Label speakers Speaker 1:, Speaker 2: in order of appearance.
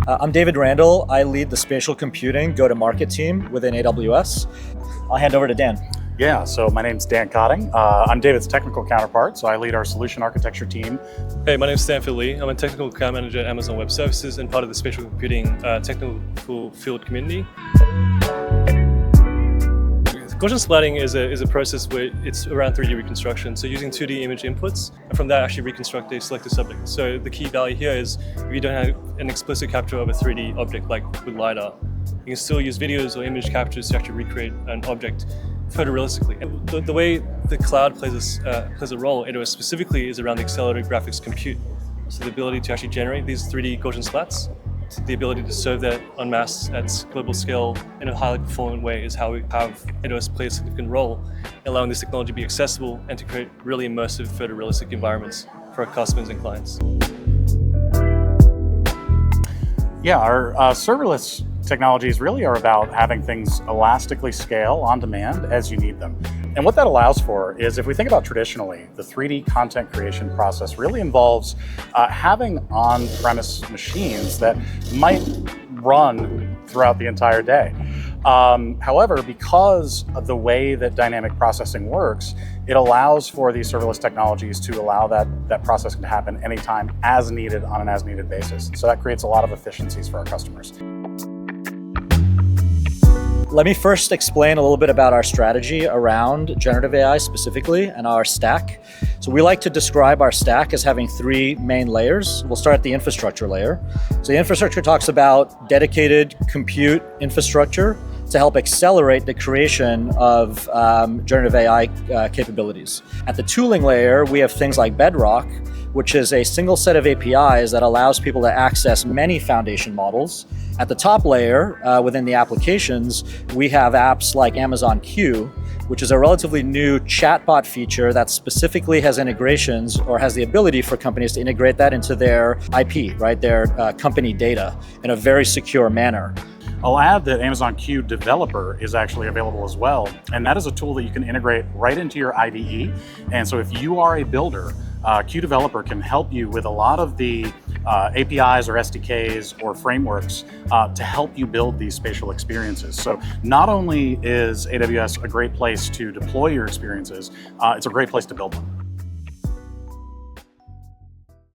Speaker 1: I'm David Randall. I lead the spatial computing go-to-market team within AWS. I'll hand over to Dan.
Speaker 2: Yeah, so my name's Dan Cotting. I'm David's technical counterpart, so I lead our solution architecture team.
Speaker 3: Hey, my name's Stanford Lee. I'm a technical account manager at Amazon Web Services and part of the spatial computing technical field community. Gaussian splatting is a process where it's around 3D reconstruction, so using 2D image inputs, and from that actually reconstruct a selected subject. So the key value here is if you don't have an explicit capture of a 3D object like with LiDAR, you can still use videos or image captures to actually recreate an object photorealistically. And the way the cloud plays a role, AWS specifically, is around the accelerated graphics compute. So the ability to actually generate these 3D Gaussian splats, the ability to serve that en masse at global scale in a highly performant way is how we have AWS play a significant role in allowing this technology to be accessible and to create really immersive photorealistic environments for our customers and clients.
Speaker 2: Yeah, our serverless technologies really are about having things elastically scale on demand as you need them. And what that allows for is, if we think about traditionally, the 3D content creation process really involves having on-premise machines that might run throughout the entire day. However, because of the way that dynamic processing works, it allows for these serverless technologies to allow that processing to happen anytime as needed on an as needed basis. So that creates a lot of efficiencies for our customers.
Speaker 1: Let me first explain a little bit about our strategy around generative AI specifically and our stack. So we like to describe our stack as having three main layers. We'll start at the infrastructure layer. So the infrastructure talks about dedicated compute infrastructure to help accelerate the creation of generative AI capabilities. At the tooling layer, we have things like Bedrock, which is a single set of APIs that allows people to access many foundation models. At the top layer, within the applications, we have apps like Amazon Q, which is a relatively new chatbot feature that specifically has integrations or has the ability for companies to integrate that into their IP, right? Their company data in a very secure manner.
Speaker 2: I'll add that Amazon Q Developer is actually available as well. And that is a tool that you can integrate right into your IDE. And so if you are a builder, Q Developer can help you with a lot of the APIs or SDKs or frameworks to help you build these spatial experiences. So not only is AWS a great place to deploy your experiences, it's a great place to build them.